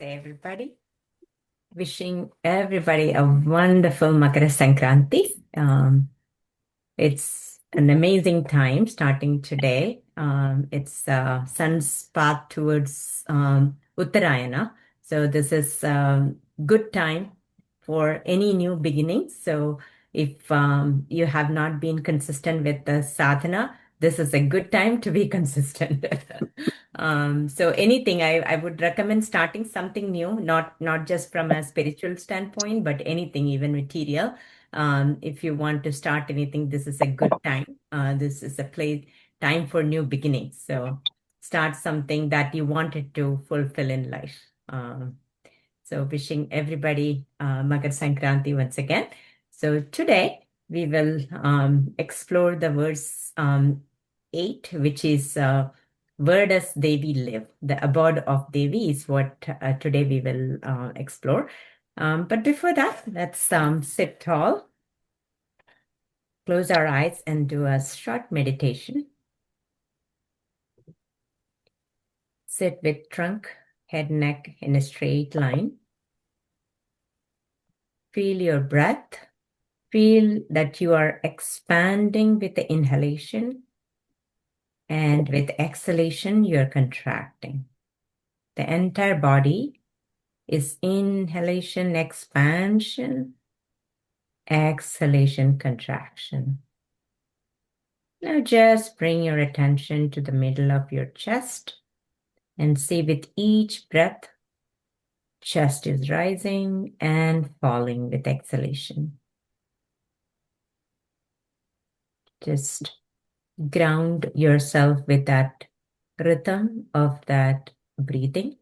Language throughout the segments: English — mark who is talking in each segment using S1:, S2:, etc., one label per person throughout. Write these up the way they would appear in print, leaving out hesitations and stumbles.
S1: Everybody. Wishing everybody a wonderful Makara Sankranti. It's an amazing time starting today. It's sun's path towards Uttarayana. So this is good time for any new beginnings. So if you have not been consistent with the sadhana, this is a good time to be consistent. So anything, I would recommend starting something new, not just from a spiritual standpoint, but anything, even material. If you want to start anything, this is a good time. This is a time for new beginnings. So start something that you wanted to fulfill in life. So wishing everybody Makar Sankranti once again. So today we will explore the verse 8, which is where does Devi live? The abode of Devi is what today we will explore. But before that, let's sit tall, close our eyes and do a short meditation. Sit with trunk, head, neck in a straight line. Feel your breath. Feel that you are expanding with the inhalation, and with exhalation, you're contracting. The entire body is inhalation, expansion, exhalation, contraction. Now just bring your attention to the middle of your chest and see with each breath, chest is rising and falling with exhalation. Just ground yourself with that rhythm of that breathing.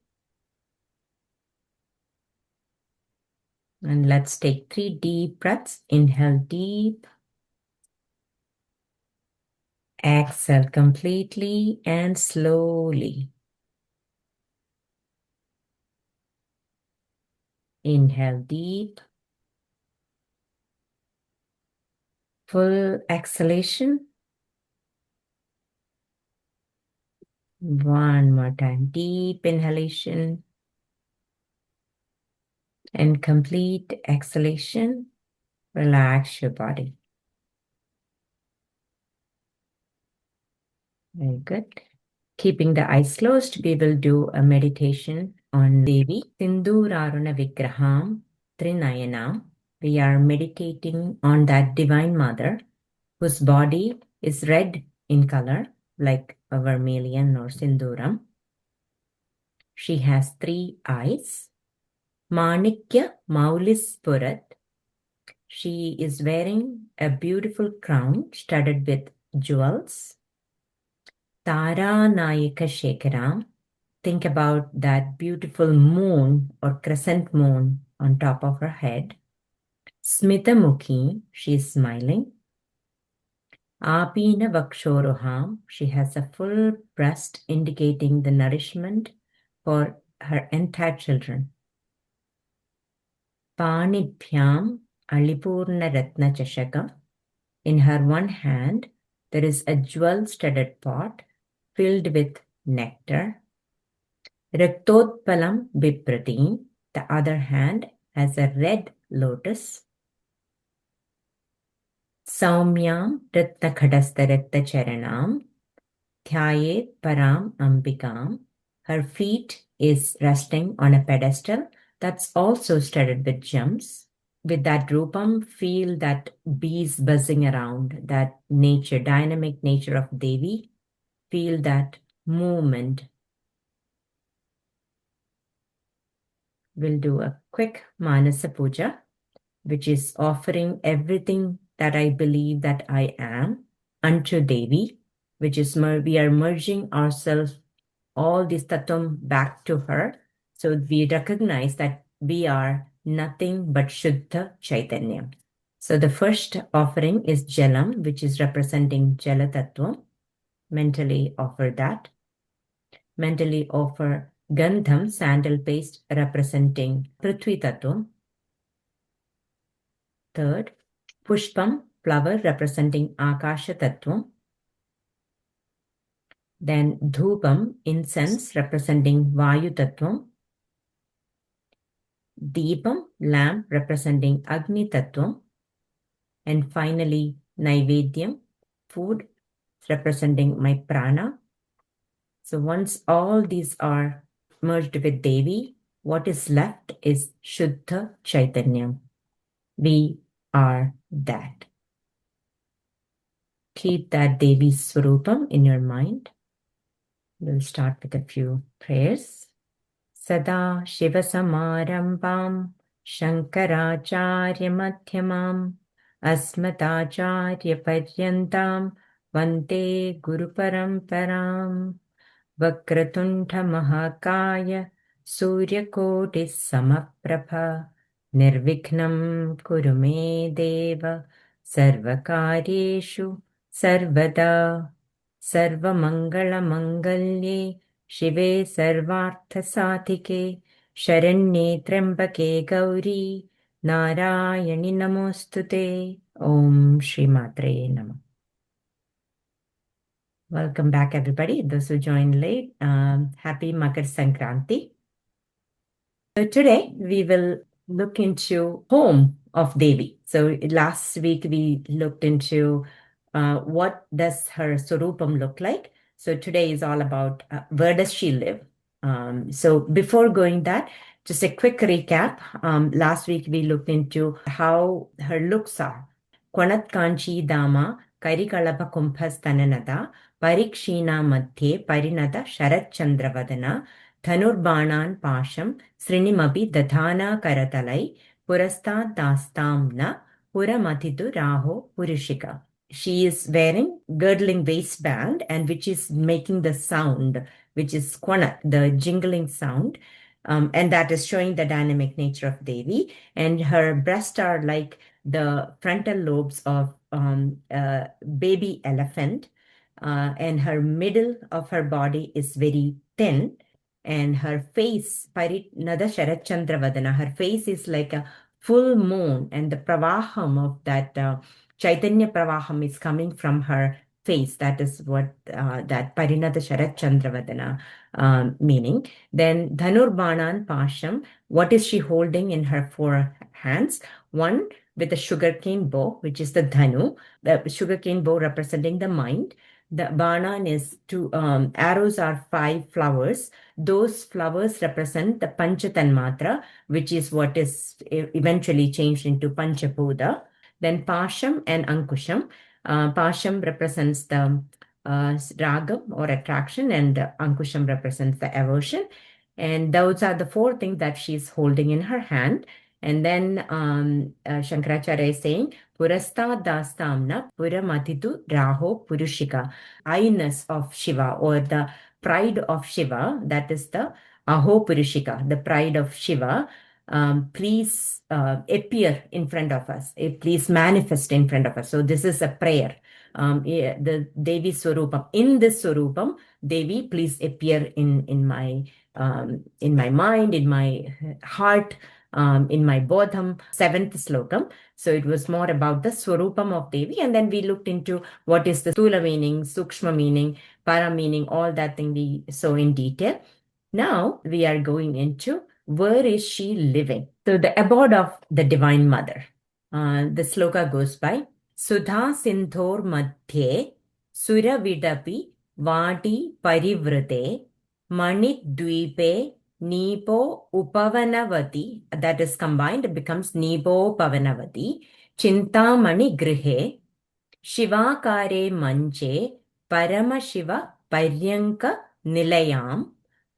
S1: And let's take 3 deep breaths. Inhale deep. Exhale completely and slowly. Inhale deep. Full exhalation. One more time. Deep inhalation. And complete exhalation. Relax your body. Very good. Keeping the eyes closed, we will do a meditation on Devi. Sindhuraruna Vigraham Trinayanam. We are meditating on that Divine Mother whose body is red in color, like a vermilion or sinduram. She has 3 eyes. Manikya Maulispurat. She is wearing a beautiful crown studded with jewels. Tara Nayaka Shekaram. Think about that beautiful moon or crescent moon on top of her head. Smita Mukhi, she is smiling. Apina Vakshoruham, she has a full breast indicating the nourishment for her entire children. Panibhyam Alipurna Ratna Chashakam. In her one hand, there is a jewel-studded pot filled with nectar. Raktotpalam Bipratim, the other hand has a red lotus. Saumyam Ratna Khadastharakta Charanam, Dhyayet Param Ambikam. Her feet is resting on a pedestal that's also studded with gems. With that rupam, feel that bees buzzing around, that nature, dynamic nature of Devi. Feel that movement. We'll do a quick Manasa Puja, which is offering everything that I believe that I am unto Devi, which is we are merging ourselves, all this tattvam back to her. So we recognize that we are nothing but Shuddha Chaitanya. So the first offering is Jalam, which is representing Jala Tattvam. Mentally offer that. Mentally offer Gandham, sandal paste, representing Prithvi Tattvam. Third, Pushpam, flower, representing Akasha Tattvam. Then Dhupam, incense, representing Vayu Tattvam. Deepam, lamp representing Agni Tattvam, and finally Naivedyam, food representing my prana. So once all these are merged with Devi, what is left is Shuddha Chaitanyam. We are that. Keep that Devi Swarupam in your mind. We'll start with a few prayers. Sada Shiva Samarambam Śaṅkarācārya Madhyamam Asmatacharya Paryantam Vande Guru Paramparam Vakratundha Mahakaya Suryakoti Samaprabha Nirvikhnam Kuru Me Deva Sarvakaryeshu Sarvada Sarvamangala Mangalye Shive Sarvartha Sadhike Sharanye Trambake Gauri Narayani Namostute. Om Shri Matre Namah. Welcome back, everybody. Those who joined late, happy Makar Sankranti. So today we will look into home of Devi. So last week we looked into what does her Swarupam look like. So today is all about where does she live. So before going that, just a quick recap. Last week we looked into how her looks are. Kwanat Kanchi Dama Karikalapa Kumbhastananada Parikshina Madhye Parinada Sharat Chandravadana Thanurbanan Pasham Srinimabi Dadhana Karatalai Purasta Dastamna Puramatitu Raho Purushika. She is wearing girdling waistband and which is making the sound, which is kwanat, the jingling sound. And that is showing the dynamic nature of Devi. And her breasts are like the frontal lobes of a baby elephant. And her middle of her body is very thin. And her face, Parinada Sharachandravadana, her face is like a full moon. And the pravaham of that Chaitanya pravaham is coming from her face. That is what that Parinada Sharat Chandravadana meaning. Then Dhanurbanan Pasham, what is she holding in her four hands? One with a sugarcane bow, which is the Dhanu, the sugarcane bow representing the mind. The Banan is two arrows are 5 flowers. Those flowers represent the Panchatanmatra, which is what is eventually changed into Panchapuda. Then Pasham and Ankusham. Pasham represents the ragam or attraction, and Ankusham represents the aversion. And those are the 4 things that she's holding in her hand. And then Śaṅkarācārya is saying, Purasta Dastamna Puramatitu Raho Purushika. I-ness of Shiva, or the pride of Shiva, that is the Aho Purushika, the pride of Shiva. Please appear in front of us. Please manifest in front of us. So this is a prayer. The Devi Swarupam. In this Swarupam, Devi, please appear in my mind, in my heart, in my bodham. 7th slokam. So it was more about the Swarupam of Devi. And then we looked into what is the Stula meaning, Sukshma meaning, Para meaning, all that thing we saw in detail. Now we are going into where is she living? So the abode of the Divine Mother. The sloka goes by Sudha Sindhor Madhye Suravidapi Vati Parivrate Maṇidvīpe Nipo Upavanavati. That is combined, it becomes Nipo Pavanavati. Chintāmaṇi Gṛhe Shivakare Manche Paramashiva Paryanka Nilayam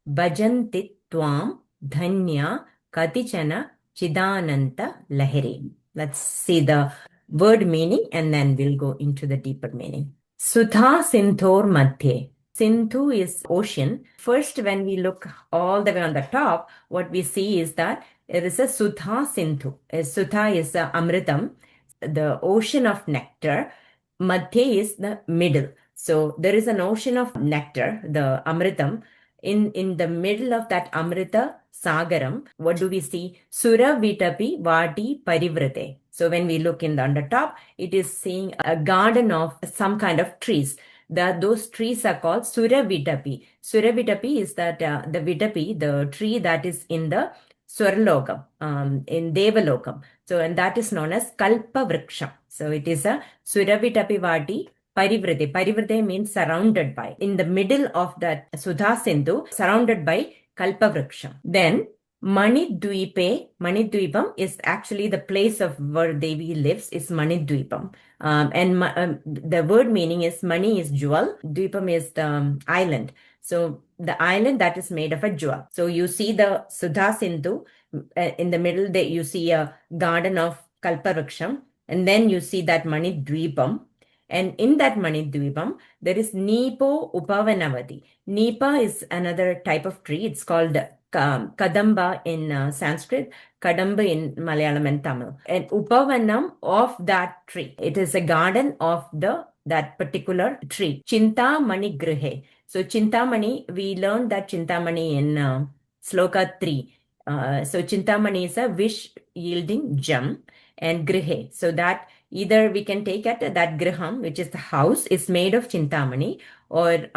S1: Bhajanti Tvam Dhanya Katichana Chidananta Lahari. Let's see the word meaning and then we'll go into the deeper meaning. Sudha Sindhor Madhye. Sindhu is ocean. First, when we look all the way on the top, what we see is that there is a Sudha Sindhu. Sudha is the Amṛtam, the ocean of nectar. Madhye is the middle. So there is an ocean of nectar, the Amṛtam. In the middle of that Amṛta Sagaram, what do we see? Sura Vitapi Vati Parivrate. So when we look on the top, it is seeing a garden of some kind of trees. Those trees are called Sura Vitapi. Sura Vitapi is that the Vitapi, the tree that is in the Swarlokam, in Devalokam. So, and that is known as Kalpavṛkṣa. So, it is a Suravitapivati Parivrite. Parivrite means surrounded by. In the middle of that Sudha Sindhu, surrounded by Kalpavṛkṣa. Then, Maṇidvīpam is actually the place of where Devi lives, is Maṇidvīpam. The word meaning is Mani is jewel, Dvipam is the island. So the island that is made of a jewel. So you see the Sudha Sindhu, in the middle there you see a garden of Kalpavṛkṣam, and then you see that Maṇidvīpam. And in that Maṇidvīpam, there is Nipo Upavanavati. Nipa is another type of tree. It's called Kadamba in Sanskrit, Kadamba in Malayalam and Tamil. And Upavanam of that tree. It is a garden of that particular tree. Chintāmaṇi Gṛha. So Chintāmaṇi, we learned that Chintāmaṇi in Śloka 3. So Chintāmaṇi is a wish-yielding gem, and Gṛha. So that either we can take it that Griham, which is the house, is made of Chintāmaṇi, or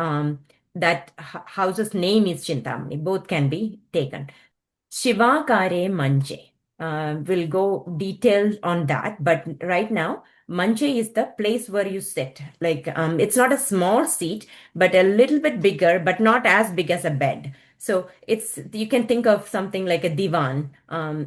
S1: that house's name is Chintāmaṇi. Both can be taken. Shivakare Manje. We'll go detailed on that, but right now, Manje is the place where you sit. Like, it's not a small seat, but a little bit bigger, but not as big as a bed. So you can think of something like a divan,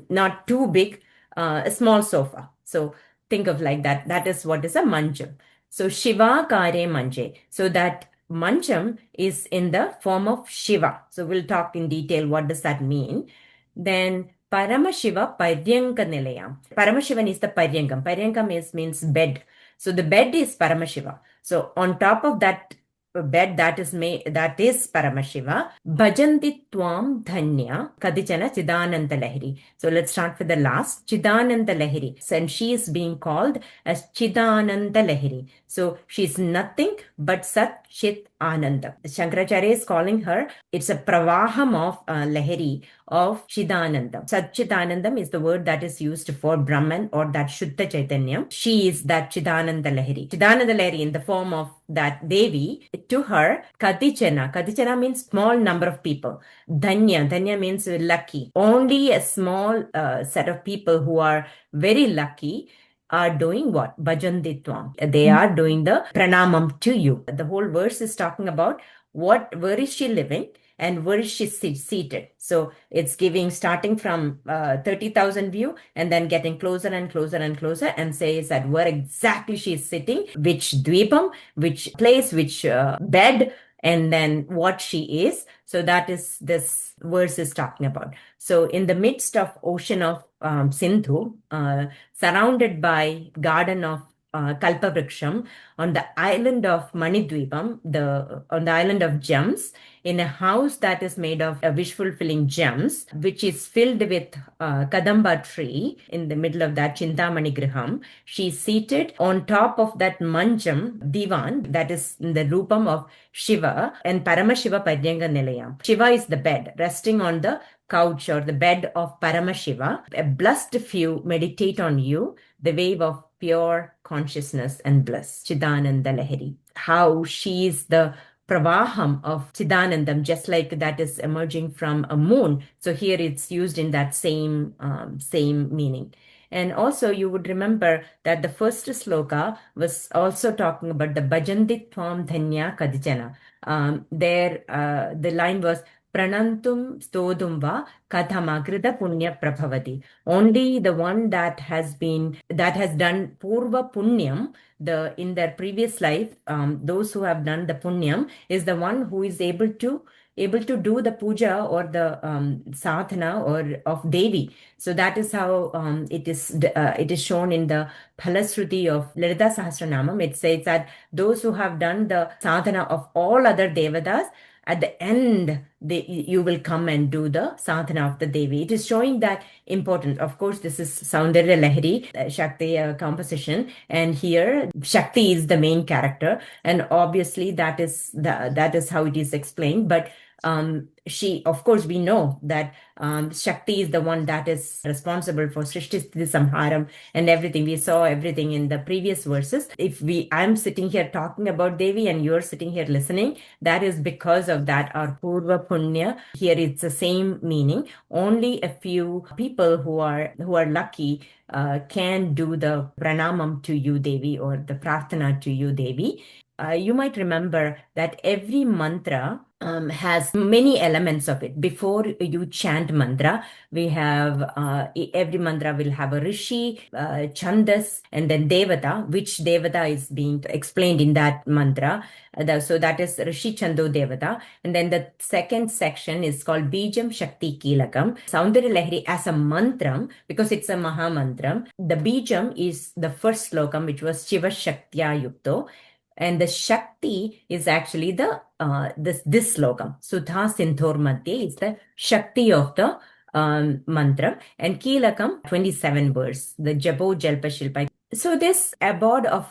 S1: not too big, a small sofa. So think of like that. That is what is a manjam. So Shivakare Manje. So that manjam is in the form of Shiva. So we'll talk in detail what does that mean. Then Paramashiva Paryanka Nilayam. Paramashivan is the Paryangam. Paryangam means bed. So the bed is Paramashiva. So on top of that bed that is Paramashiva. Bhajanti Twam Dhanya Kadichana Chidananda Lahari. So let's start with the last. Chidananda Lahari. And she is being called as Chidananda Lahari. So she's nothing but Sat Chit Ananda. Śaṅkarācārya is calling her, it's a pravaham of Lahari, of Chidanandam. Satchitanandam is the word that is used for Brahman or that Shuddha Chaitanya. She is that Chidananda Lahari. Chidananda Lahari in the form of that Devi. To her, Kadichana. Kadichana means small number of people. Dhanya. Dhanya means lucky. Only a small set of people who are very lucky are doing what? Bhajanditvam. They are doing the pranamam to you. The whole verse is talking about where is she living and where is she seated. So it's giving starting from 30,000 view and then getting closer and closer and closer, and says that where exactly she is sitting, which dvipam, which place, which bed, and then what she is. So that is this verse is talking about. So in the midst of ocean of Sindhu, surrounded by garden of Kalpavṛkṣam, on the island of Maṇidvīpam, on the island of gems, in a house that is made of wish-fulfilling gems, which is filled with Kadamba tree, in the middle of that Chintāmaṇi Gṛha. She's seated on top of that manjam, divan, that is in the rupam of Shiva, and Paramashiva Paryanga Nilayam. Shiva is the bed, resting on the couch or the bed of Paramashiva. A blessed few meditate on you, the wave of pure consciousness and bliss. Chidananda Lahari. How she is the pravaham of Chidanandam, just like that is emerging from a moon. So here it's used in that same meaning. And also you would remember that the first sloka was also talking about the Bhajanti Twam Dhanya Kadijana. The line was Pranantum Stodumva Kathamagrida Punya Prabhavati. Only the one that has done Purva Punyam, in their previous life, those who have done the Punyam is the one who is able to do the puja or the sadhana or of Devi. So that is how it is shown in the Phalasruti of Lalita Sahasranamam. It says that those who have done the sadhana of all other devatas, at the end, you will come and do the sadhana of the Devi. It is showing that importance. Of course, this is Soundarya Lahari, Shakti composition. And here, Shakti is the main character. And obviously, that is how it is explained. But Of course, we know that Shakti is the one that is responsible for Srishti Sthiti Samharam and everything. We saw everything in the previous verses. I'm sitting here talking about Devi and you're sitting here listening, that is because of that, our Purva Punya. Here it's the same meaning. Only a few people who are lucky can do the pranamam to you, Devi, or the prarthana to you, Devi. You might remember that every mantra has many elements of it. Before you chant mantra, we have every mantra will have a rishi, chandas, and then devata, which devata is being explained in that mantra. So that is rishi chando devata. And then the second section is called bijam shakti kilakam. Soundarya Lahari as a mantram, because it's a maha mantram. The bijam is the first slokam, which was Śiva Shaktya Yukto. And the Shakti is actually the this slokam. Sudha Sinthor Madhye is the Shakti of the mantra. And Kilakam, 27 verse, the Jabo Jalpa Shilpa. So this abode of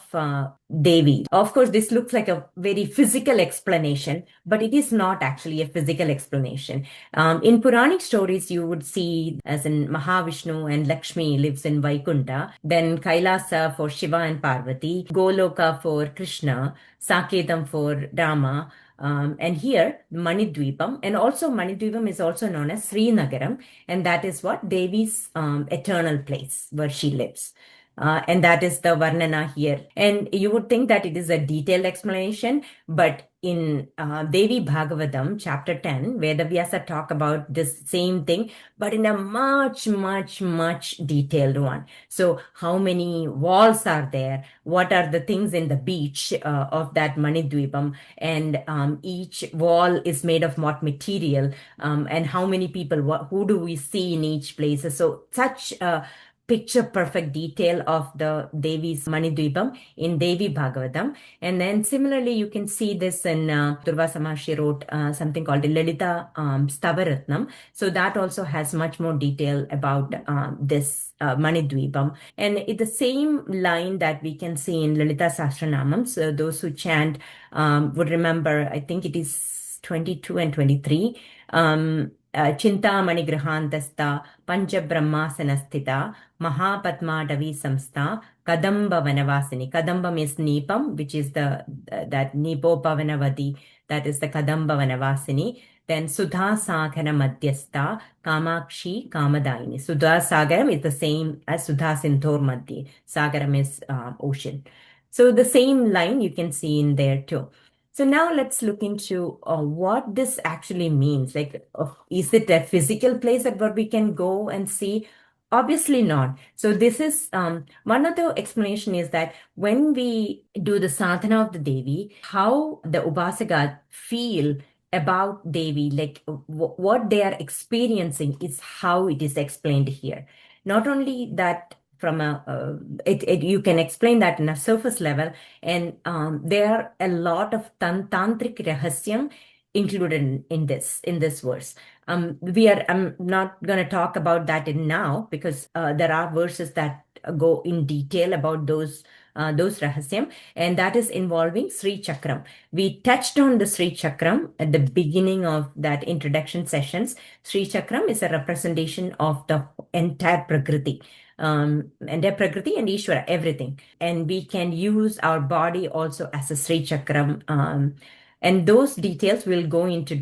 S1: Devi, of course, this looks like a very physical explanation, but it is not actually a physical explanation. In Puranic stories, you would see as in Mahavishnu and Lakshmi lives in Vaikunta, then Kailasa for Shiva and Parvati, Goloka for Krishna, Sakedam for Rama, and here Maṇidvīpam, and also Maṇidvīpam is also known as Srinagaram, and that is what Devi's eternal place where she lives. And that is the Varnana here. And you would think that it is a detailed explanation, but in Devi Bhagavatam, chapter 10, Vedavyasa talk about this same thing, but in a much, much, much detailed one. So how many walls are there? What are the things in the beach of that Maṇidvīpam? And each wall is made of what material? And how many people, who do we see in each place? So such picture perfect detail of the Devi's Maṇidvīpam in Devi Bhagavatam. And then similarly, you can see this in Durvasa Maharishi wrote something called Lalita Stavaratnam. So that also has much more detail about this Maṇidvīpam. And it's the same line that we can see in Lalita Sahasranamam. So those who chant would remember, I think it is 22 and 23. Chintāmaṇi Gṛha Pancha Brahmasanasthita Mahapatmadavi Samstha Kadamba Vanavasini. Kadamba means Nipam, which is that Nipopavanavadi, that is the Kadamba Vanavasini. Then Sudha Sagara Madhyastha Kamakshi Kamadaini. Sudha Sagaram is the same as Sudha Sinthor Madhye. Sagaram is ocean. So the same line you can see in there too. So now let's look into what this actually means. Like, is it a physical place that where we can go and see? Obviously not. So this is one of the explanation is that when we do the sadhana of the Devi, how the Upasaka feel about Devi, like what they are experiencing is how it is explained here. Not only that, from you can explain that in a surface level, and there are a lot of tantric rahasyam included in this verse. I'm not going to talk about that now because there are verses that go in detail about those rahasyam, and that is involving Sri Chakram. We touched on the Sri Chakram at the beginning of that introduction sessions. Sri Chakram is a representation of the entire Prakriti. And the Prakriti and Ishvara, everything. And we can use our body also as a Sri Chakram. And those details will go into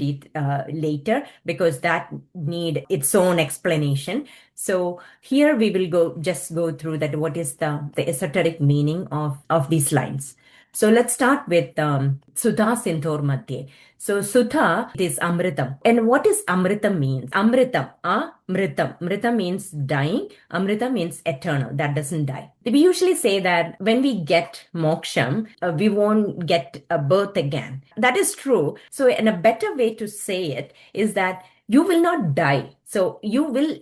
S1: later because that need its own explanation. So here we will just go through that. What is the esoteric meaning of these lines? So let's start with Sudha Sinthor Madhye. So Sudha is Amṛtam. And what does Amṛta mean? Amṛtam, Amṛtam. Mrita means dying. Amṛta means eternal. That doesn't die. We usually say that when we get moksham, we won't get a birth again. That is true. So in a better way to say it is that you will not die. So you will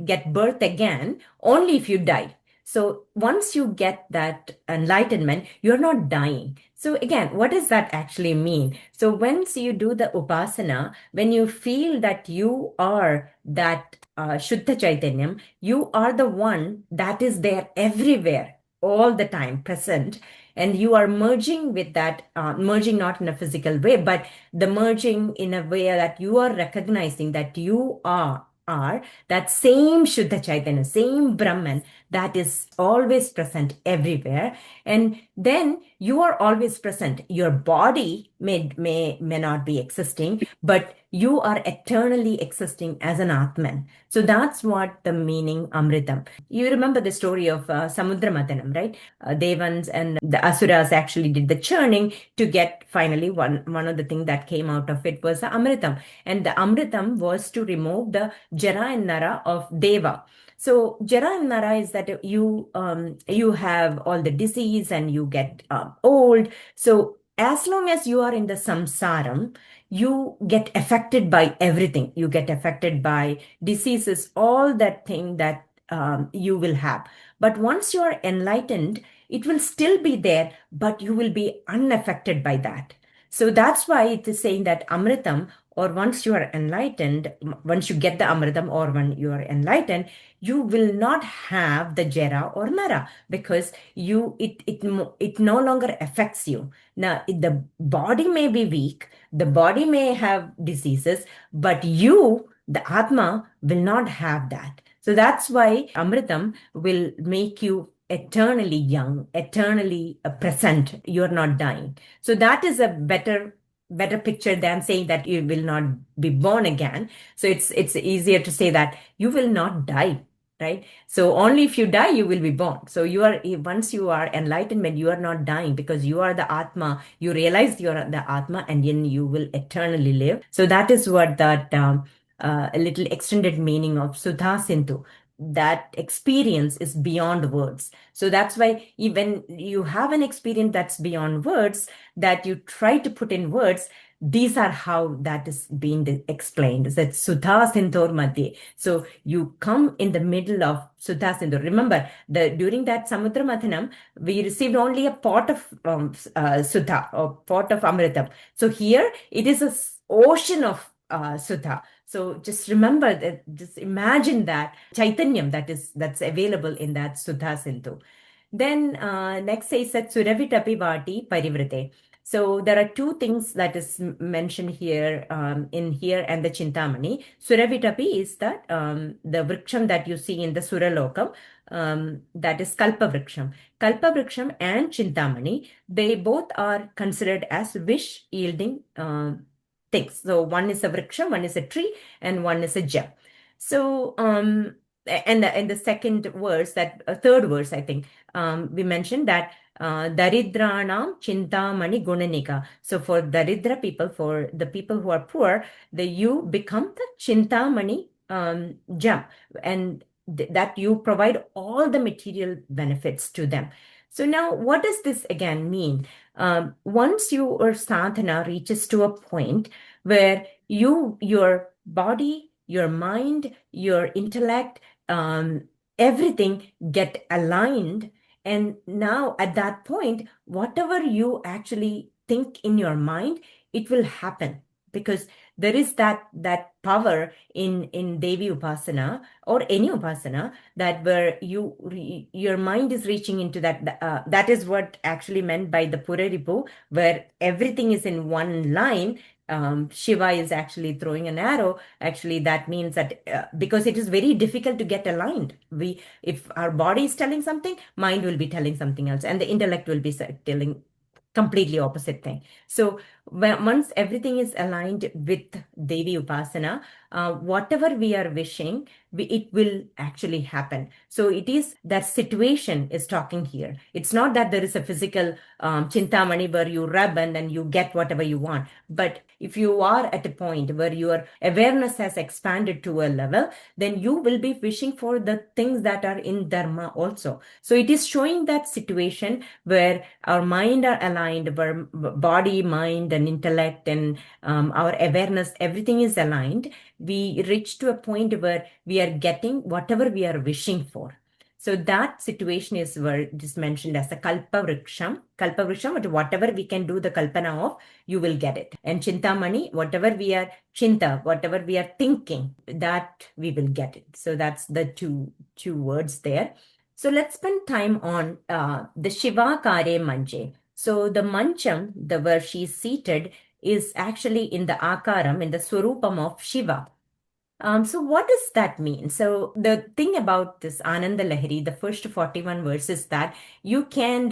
S1: get birth again only if you die. So once you get that enlightenment, you're not dying. So again, what does that actually mean? So once you do the upasana, when you feel that you are that Shuddha Chaitanyam, you are the one that is there everywhere, all the time present. and you are merging with that, merging not in a physical way, but the merging in a way that you are recognizing that you are that same Shuddha Chaitanya, same Brahman that is always present everywhere. And then you are always present. Your body may not be existing, but you are eternally existing as an Atman. So that's what the meaning Amritam. You remember the story of Samudra Mathanam, right? Devans and the Asuras actually did the churning to get finally one of the things that came out of it was the Amritam. And the Amritam was to remove the Jara and Nara of Deva. So Jara and Nara is that you have all the disease and you get old. So as long as you are in the samsaram, you get affected by everything. You get affected by diseases, all that thing that you will have. But once you are enlightened, it will still be there, but you will be unaffected by that. So that's why it is saying that Amritam, or once you are enlightened, once you get the Amritam, or when you are enlightened, you will not have the Jara or Nara, because it no longer affects you. Now, the body may be weak, the body may have diseases, but you, the Atma, will not have that. So that's why Amritam will make you eternally young, eternally present. You're not dying. So that is a better picture than saying that you will not be born again. So it's easier to say that you will not die, right? So only if you die, you will be born. So once you are enlightenment, you are not dying, because you are the Atma. You realize you are the Atma, and then you will eternally live. So that is what that a little extended meaning of Sudha Sindhu. That experience is beyond words. So that's why even you have an experience that's beyond words, that you try to put in words, these are how that is being explained. That Sudha Sindhur Madhye. So you come in the middle of Sudha Sindhur. Remember, during that Samudra Mathanam, we received only a pot of Sudha, or pot of Amritam. So here it is an ocean of Sudha. So just remember that, just imagine that Chaitanyam that's available in that Sudha Sindhu. Then next says that Suravitapi Vati Parivrite. So there are two things that is mentioned here in here and the Chintāmaṇi. Suravitapi is that the vriksham that you see in the Suralokam, that is Kalpavṛkṣam. Kalpavṛkṣam and Chintāmaṇi, they both are considered as wish yielding things. So one is a vriksha, one is a tree, and one is a gem. So and the second verse, that third verse, I think we mentioned that Daridranam Chintāmaṇi Gunanika. So for Daridra people, for the people who are poor, you become the Chintāmaṇi gem, and that you provide all the material benefits to them. So now, what does this again mean? Once your sadhana reaches to a point where your body, your mind, your intellect, everything get aligned, and now at that point, whatever you actually think in your mind, it will happen, because there is that power in Devi Upasana or any Upasana, that where your mind is reaching into that. That is what actually meant by the Puraripu, where everything is in one line. Śiva is actually throwing an arrow. Actually, that means that because it is very difficult to get aligned. If our body is telling something, mind will be telling something else, and the intellect will be telling completely opposite thing. So once everything is aligned with Devi Upasana, whatever we are wishing, it will actually happen. So it is that situation is talking here. It's not that there is a physical Chintāmaṇi where you rub and then you get whatever you want. But if you are at a point where your awareness has expanded to a level, then you will be wishing for the things that are in Dharma also. So it is showing that situation where our mind are aligned, where body, mind, and intellect, and our awareness, everything is aligned. We reach to a point where we are getting whatever we are wishing for. So that situation is where it is mentioned as a Kalpavṛkṣam. Kalpavṛkṣam, whatever we can do the kalpana of, you will get it. And Chintāmaṇi, whatever we are whatever we are thinking, that we will get it. So that's the two words there. So let's spend time on the Śiva Kare Manje. So the mancham, the where she is seated, is actually in the akaram, in the swarupam of Śiva. So what does that mean? So the thing about this Ananda Lahari, the first 41 verses, that you can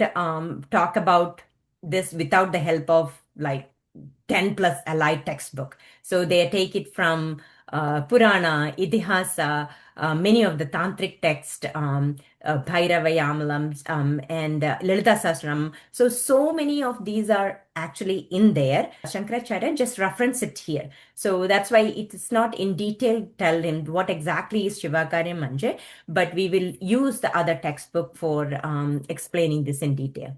S1: talk about this without the help of like 10 plus allied textbook. So they take it from Purana, Itihasa, many of the tantric text, Bhairavayamalam, and Lalita Sahasranam. So many of these are actually in there. Shankaracharya just reference it here. So that's why it's not in detail tell him what exactly is Śiva-Karya Manje, but we will use the other textbook for explaining this in detail.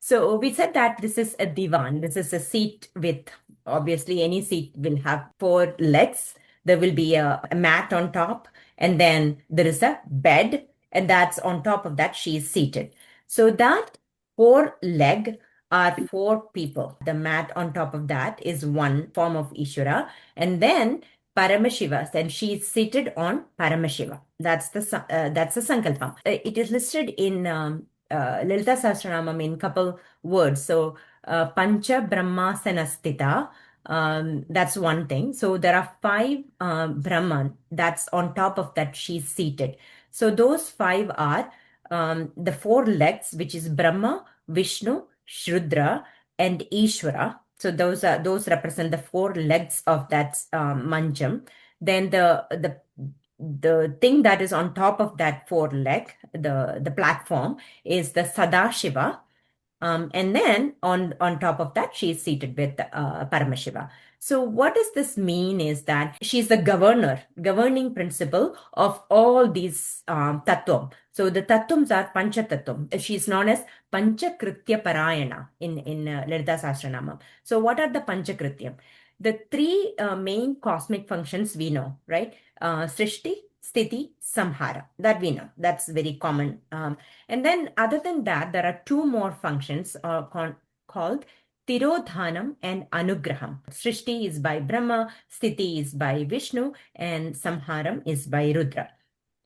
S1: So we said that this is a divan. This is a seat with, obviously any seat will have 4 legs. There will be a mat on top, and then there is a bed, and that's on top of that she is seated. So that 4 leg are 4 people. The mat on top of that is one form of Ishvara, and then Paramashiva, and she is seated on Paramashiva. That's the Sankalpam. It is listed in Lalita Sahasranamam in couple words. So Pancha Brahmasanastita, that's one thing. So there are 5 Brahman that's on top of that she's seated. So those 5 are the 4 legs, which is Brahma, Vishnu, Shrudra, and Ishvara. So those represent the 4 legs of that mancham. Then the thing that is on top of that 4 leg, the platform, is the Sadashiva. And then on top of that, she is seated with Paramashiva. So what does this mean is that she's the governing principle of all these tattvam. So the tattvams are pancha tattvam. She's known as Panchakritya Parayana in Lalita Sahasranamam. So what are the Panchakrityam? The 3 main cosmic functions we know, right? Srishti, Sthiti, Samhara. That we know. That's very common. And then other than that, there are 2 more functions called Tirodhanam and Anugraham. Srishti is by Brahma, Sthiti is by Vishnu, and Samharam is by Rudra.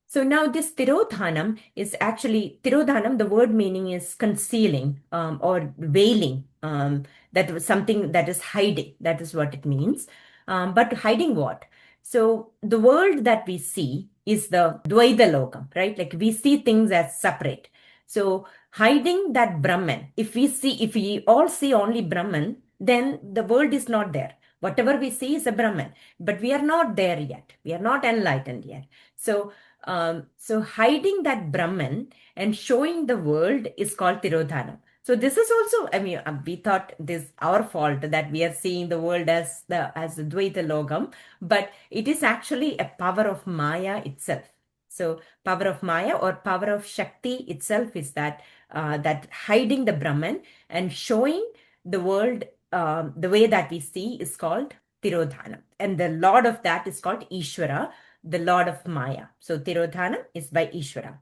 S1: So now this Tirodhanam is actually, Tirodhanam, the word meaning is concealing or veiling. That was something that is hiding. That is what it means. But hiding what? So the world that we see is the Dvaita Lokam, right? Like we see things as separate. So hiding that Brahman, if we all see only Brahman, then the world is not there. Whatever we see is a Brahman, but we are not there yet. We are not enlightened yet. So hiding that Brahman and showing the world is called Tirodhanam. So this is also, I mean, we thought this our fault that we are seeing the world as the Dvaita Logam, but it is actually a power of Maya itself. So power of Maya or power of Shakti itself is that hiding the Brahman and showing the world the way that we see is called Tirodhanam. And the Lord of that is called Ishvara, the Lord of Maya. So Tirodhanam is by Ishvara.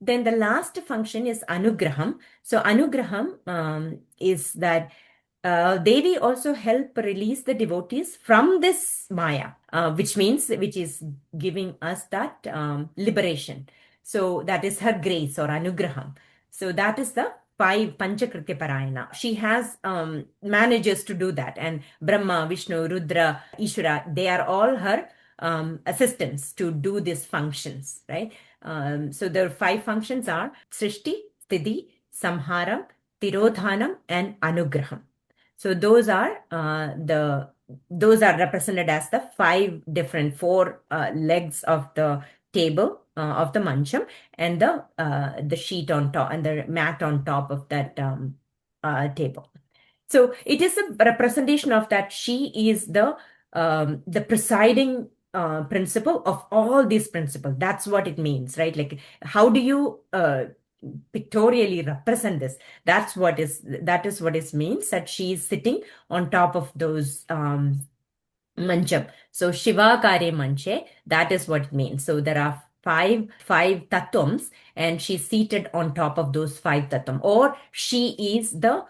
S1: Then the last function is Anugraham. So Anugraham is that Devi also help release the devotees from this Maya, which is giving us that liberation. So that is her grace or Anugraham. So that is the 5 Panchakritya Parayana. She has manages to do that. And Brahma, Vishnu, Rudra, Ishvara, they are all her assistants to do these functions, right? So the 5 functions are Srishti, Sthiti, Samharam, Tirodhanam, and Anugraham. So those are represented as the 5 different 4 legs of the table of the mancham, and the sheet on top and the mat on top of that table. So it is a representation of that she is the presiding principle of all these principles. That's what it means, right? Like, how do you pictorially represent this? That is what it means, that she is sitting on top of those mancham. So Śiva Kare Manche, that is what it means. So there are five tattvams, and she's seated on top of those 5 tattvam, or she's the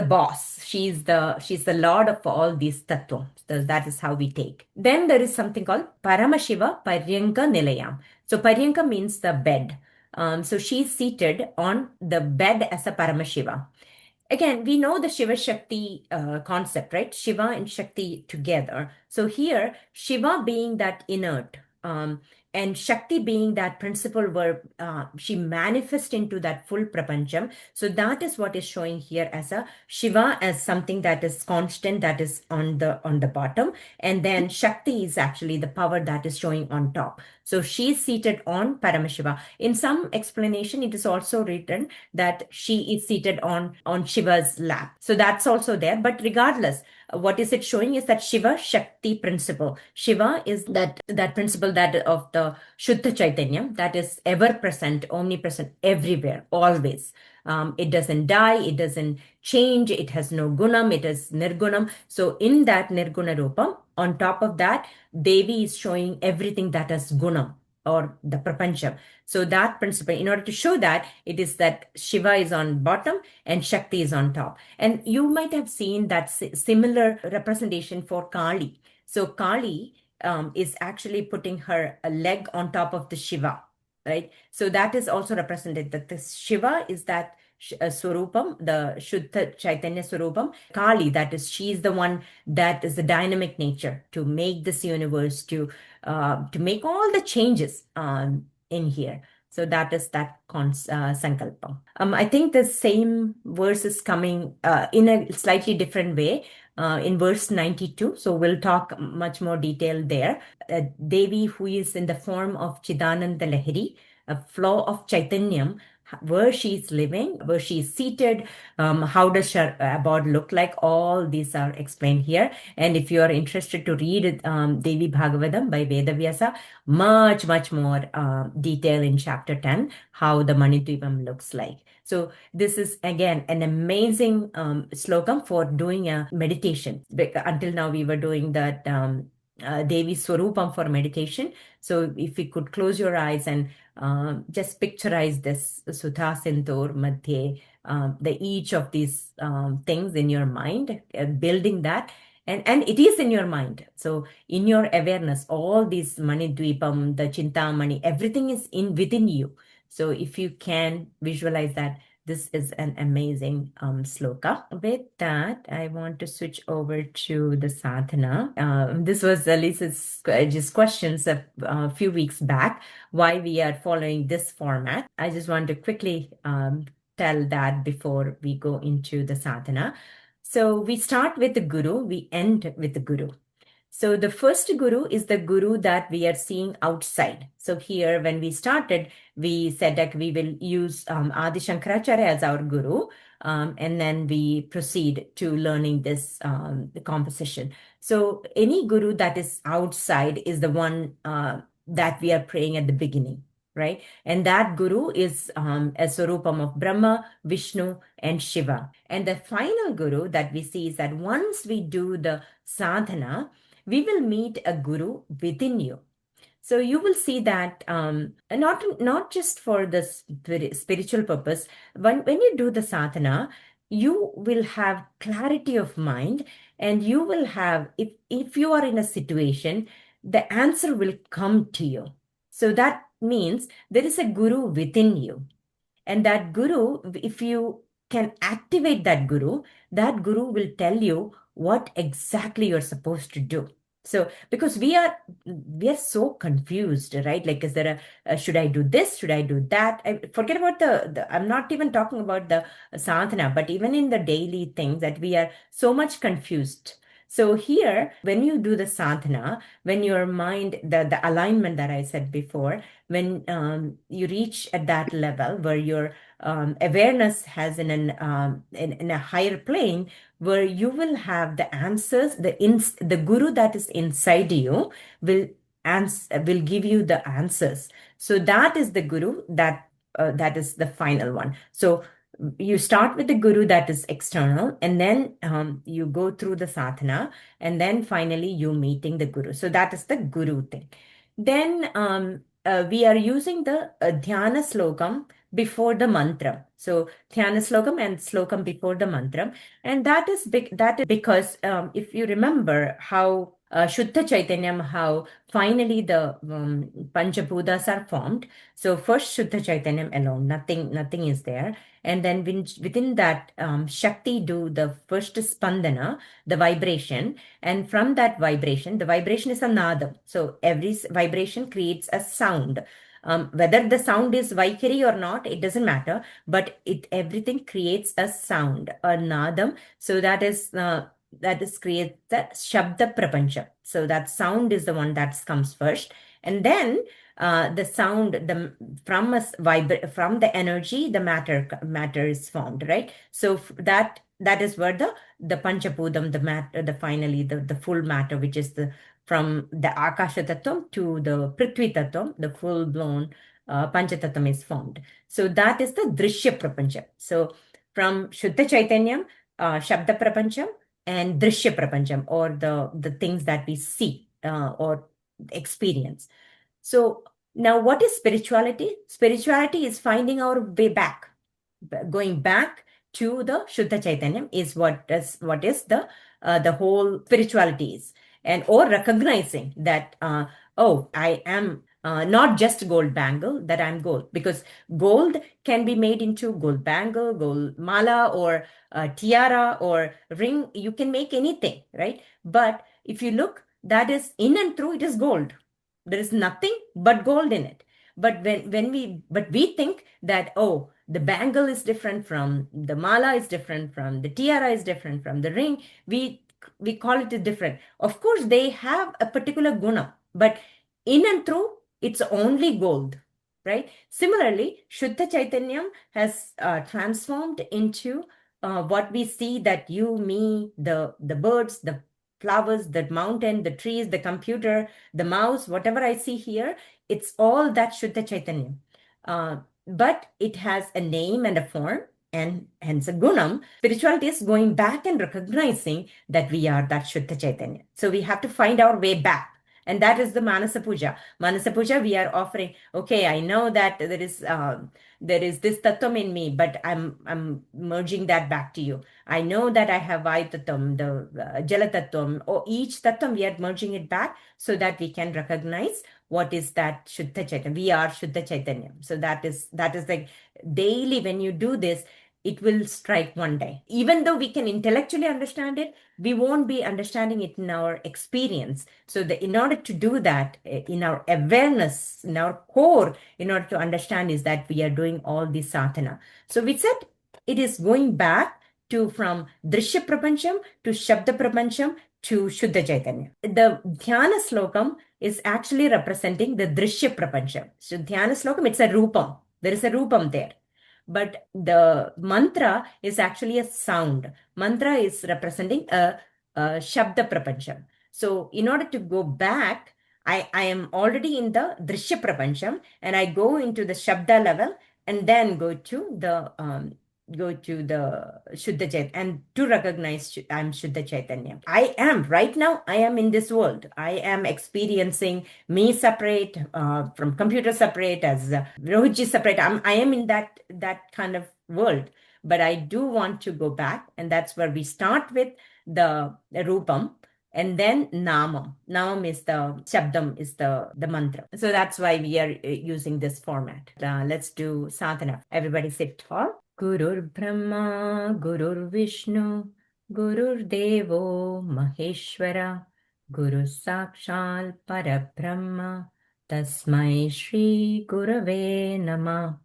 S1: boss. She's the lord of all these tattvams. So that is how we take. Then there is something called Paramashiva Paryanka Nilayam. So Paryanka means the bed. So she's seated on the bed as a Paramashiva. Again, we know the Shiva Shakti concept, right? Shiva and Shakti together. So here, Shiva being that inert, and Shakti being that principle where she manifests into that full prapancham. So that is what is showing here as a Shiva as something that is constant, that is on the bottom, and then Shakti is actually the power that is showing on top. So she is seated on Paramashiva. In some explanation, it is also written that she is seated on Shiva's lap. So that's also there. But regardless, what is it showing is that Shiva Shakti principle. Shiva is that principle that of the Shuddha Chaitanya that is ever present, omnipresent, everywhere, always. It doesn't die, it doesn't change, it has no gunam, it is nirgunam. So in that nirguna rupam, on top of that, Devi is showing everything that has gunam or the prapancham. So that principle, in order to show that, it is that Shiva is on bottom and Shakti is on top. And you might have seen that similar representation for Kali. So Kali is actually putting her leg on top of the Shiva, right? So that is also represented that the Shiva is that Swarupam, the Shuddha Chaitanya Swarupam. Kali, that is, she is the one that is the dynamic nature to make this universe, to make all the changes in here. So that is that sankalpa. I think the same verse is coming in a slightly different way in verse 92. So we'll talk much more detail there. Devi, who is in the form of Chidananda Lahari, a flow of Chaitanyam, where she's living, where she's seated, how does her abode look like? All these are explained here. And if you are interested to read Devi Bhagavatam by Vedavyasa, much more detail in chapter 10, how the Maṇidvīpam looks like. So this is again an amazing slokam for doing a meditation. Until now we were doing that Devi Swarupam for meditation. So if you could close your eyes and just picturize this Sudha Sintur Madhye, each of these things in your mind, building that. And it is in your mind. So in your awareness, all these Maṇidvīpam, the Chintāmaṇi, everything is within you. So if you can visualize that, this is an amazing sloka. With that, I want to switch over to the sadhana. This was Lisa's just questions a few weeks back, why we are following this format. I just want to quickly tell that before we go into the sadhana. So we start with the guru, we end with the guru. So the first guru is the guru that we are seeing outside. So here, when we started, we said that we will use Ādi Śaṅkarācārya as our guru, and then we proceed to learning this the composition. So any guru that is outside is the one that we are praying at the beginning, right? And that guru is a Swarupam of Brahma, Vishnu, and Shiva. And the final guru that we see is that once we do the sadhana, we will meet a guru within you. So you will see that not just for the spiritual purpose, when you do the sadhana, you will have clarity of mind, and you will have, if you are in a situation, the answer will come to you. So that means there is a guru within you. And that guru, if you can activate that guru will tell you what exactly you're supposed to do. So because we are so confused, right? Like, is there should I do this? Should I do that? Forget about I'm not even talking about the sadhana, but even in the daily things that we are so much confused. So here, when you do the sadhana, when your mind, the alignment that I said before, when you reach at that level where your awareness has in a higher plane, where you will have the answers, the guru that is inside you will give you the answers. So that is the guru that is the final one. So you start with the guru that is external, and then you go through the sadhana, and then finally you meeting the guru. So that is the guru thing. Then we are using the dhyana slokam before the mantra. So dhyana slokam and slokam before the mantra. And that is because if you remember how Shuddha Chaitanyam, how finally the Panchabhutas are formed. So first Shuddha Chaitanyam alone, nothing is there. And then within that, Shakti do the first spandana, the vibration. And from that vibration, the vibration is a nadam. So every vibration creates a sound. Whether the sound is Vaikari or not, it doesn't matter. But everything creates a sound, a nadam. So that is creates the Shabda Prapancha. So that sound is the one that comes first. And then the sound, from from the energy, the matter is formed, right? So that is where the Panchapudam, the matter, finally the full matter, which is from the Akasha Tattvam to the Prithvi Tattvam, the full blown Panchatattvam is formed. So that is the Drishya Prapancha. So from Shuddha Chaitanyam, Shabda Prapancham, and Drishya Prapancham, or the things that we see or experience. So now what is spirituality? Spirituality is finding our way back. Going back to the Shuddha Chaitanyam is what is the whole spirituality is. And or recognizing that, oh, I am not just gold bangle, that I'm gold. Because gold can be made into gold bangle, gold mala, or tiara, or ring. You can make anything, right? But if you look, that is in and through, it is gold. There is nothing but gold in it. But we think that, oh, the bangle is different from the mala, is different from the tiara, is different from the ring. We call it different. Of course, they have a particular guna, but in and through, it's only gold, right? Similarly, Shuddha Chaitanyam has transformed into what we see, that you, me, the birds, the flowers, the mountain, the trees, the computer, the mouse, whatever I see here, it's all that Shuddha Chaitanya. But it has a name and a form, and hence a gunam. Spirituality is going back and recognizing that we are that Shuddha Chaitanya. So we have to find our way back. And that is the Manasa Puja. Manasa Puja, we are offering, okay, I know that there is this tattvam in me, but I'm merging that back to you. I know that I have Vayu tattvam, the Jala tattvam, or each tattvam, we are merging it back so that we can recognize what is that Shuddha Chaitanya. We are Shuddha Chaitanya. So that is like daily when you do this, it will strike one day. Even though we can intellectually understand it, we won't be understanding it in our experience. So in order to do that, in our awareness, in our core, in order to understand, is that we are doing all this sadhana. So we said it is going back to from Drishya Prapancham to Shabda Prapancham to Shuddha Chaitanya. The Dhyana Slokam is actually representing the Drishya Prapancham. So Dhyana Slokam, it's a Rupam. There is a Rupam there. But the mantra is actually a sound. Mantra is representing a Shabda Prapancham. So in order to go back, I am already in the Drishya Prapancham, and I go into the Shabda level, and then go to the Shuddha Chaitanya, and to recognize I'm Shuddha Chaitanya. Right now, I am in this world. I am experiencing me separate, from computer separate, as Rohitji separate. I am in that kind of world. But I do want to go back, and that's where we start with the Rupam. And then Namam. Namam is the Shabdam, is the mantra. So that's why we are using this format. Let's do sadhana. Everybody sit tall. Gurur Brahma, Gurur Vishnu, Gurur Devo Maheshwara, Guru Sakshal Parabrahma, Tasmai Shri Gurave Nama.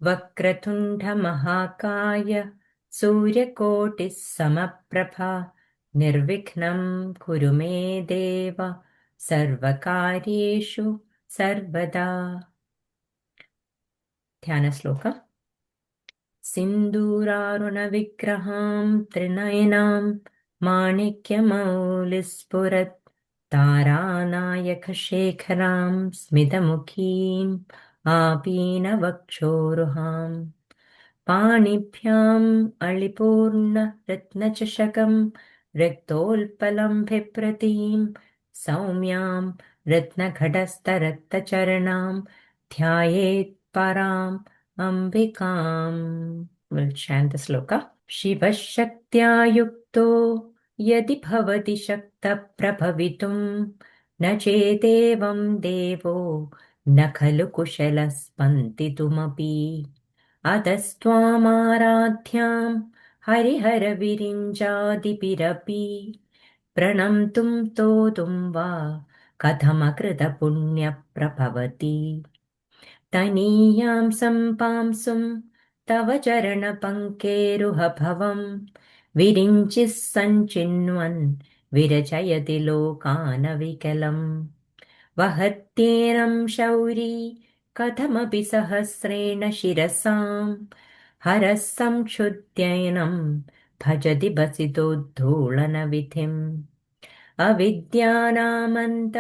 S1: Vakratundha Mahakaya, Suryakoti Samaprabha, Nirvikhnam Kurume Deva, Sarvakaryeshu Sarvada. Dhyana Sloka. Sinduraruna Vigraham Trinayanam Manikya-maulispurat Taranayaka Shekharam Smitamukhim Apina Vakshoruham Panibhyam Alipurna Ratnachashakam Riktolpalam Bhipratim Saumyam Ratnaghadastaratcharanam Dhyayet Param Ambikam. We'll chant the sloka. Shiva Shaktya Yukto यदि भवति शक्तः प्रभवितुं न चेदेवं देवो न खलु कुशलः स्पन्दितुमपि अतस्त्वामाराध्यां हरिहरविरिञ्जादिभिरपि प्रणम्तुं स्तोतुं वा कथमकृतपुण्यप्रभवति तनीयां सम्पांसुं तव चरणपङ्केरुहभवं विरिञ्चिः सञ्चिन्वन् विरचयति लोकानविकलम् वहत्येनं शौरी कथमपि सहस्रेण शिरसां हरः संक्षुद्यैनं भजति भसितोद्धूलनविधिम् अविद्यानामन्त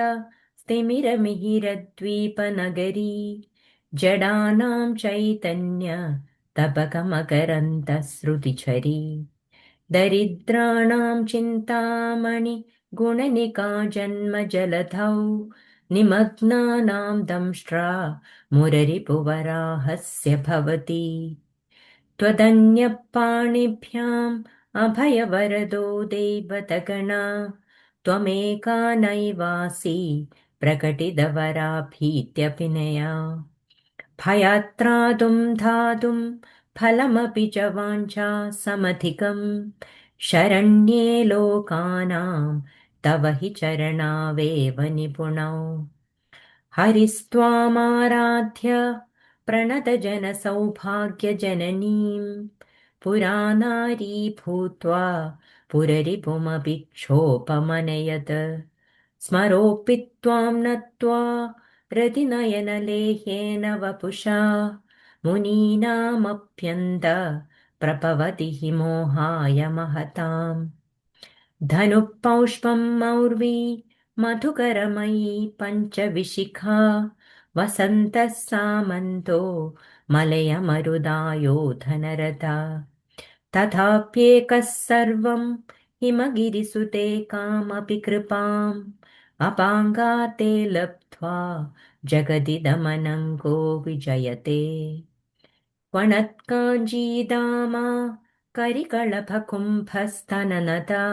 S1: स्तिमिरमिहिरद्वीपनगरी जडानां चैतन्य तपकमकरन्तश्रुतिझरी दरिद्राणां चिन्तामणि गुणनिका जन्मजलधौ निमग्नानां दंष्ट्रा मुररिपुवराहस्य भवति त्वदन्यपाणिभ्याम् अभयवरदो दैवतगणा त्वमेका नैवासि प्रकटितवराभीत्यभिनया भयात्रातुं धातुं फलमपि च वाञ्छा समधिकम् शरण्ये लोकानां तव हि चरणावेव निपुणौ हरिस्त्वामाराध्य प्रणतजनसौभाग्यजननीं पुरानारी भूत्वा पुररिपुमपि क्षोभमनयत् स्मरोऽपि त्वां नत्वा रतिनयनलेह्येन वपुषा मुनीनामप्यन्त प्रपवति हि मोहाय महताम् धनुःपौष्पं मौर्वी मधुकरमयी पञ्चविशिखा वसन्तः सामन्तो मलयमरुदायो धनरता तथाप्येकः सर्वं हिमगिरिसुते कामपि कृपाम् अपाङ्गाते लब्ध्वा जगदिदमनङ्गो विजयते वणत्काञ्जीदामा करिकळभकुम्भस्तननता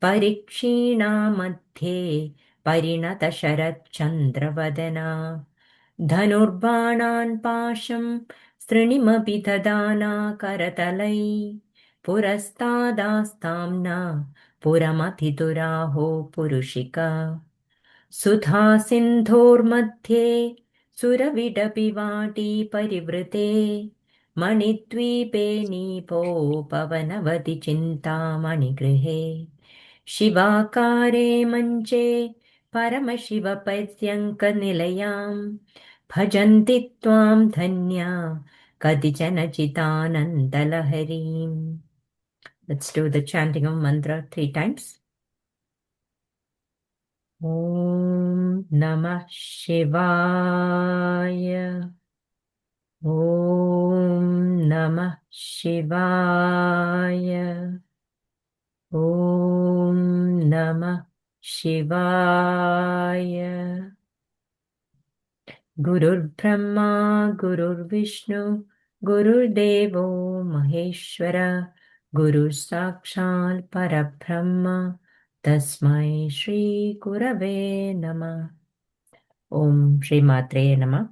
S1: परिक्षीणा मध्ये परिणतशरच्चन्द्रवदना धनुर्बाणान् पाशं सृणिमपि ददाना करतलै पुरस्तादास्ताम्ना पुरमतिदुराहो पुरुषिका सुधा सिन्धोर्मध्ये सुरविडपि परिवृते मणिद्वीपे नीपोपवनवति चिन्तामणिगृहे शिवाकारे मञ्चे परमशिवपर्यङ्कनिलयां भजन्ति त्वां धन्या कतिचन चितानन्दलहरीम्. Let's do the chanting of mantra 3 times. Om Namah Shivaya. Om Namah Shivaya. Om Namah Shivaya. Gurur Brahma, Gurur Vishnu, Gurur Devo Maheshwara, Guru Sakshal Parabrahma, Tasmai Shri Gurave Namah. Om Shri Matre Namah.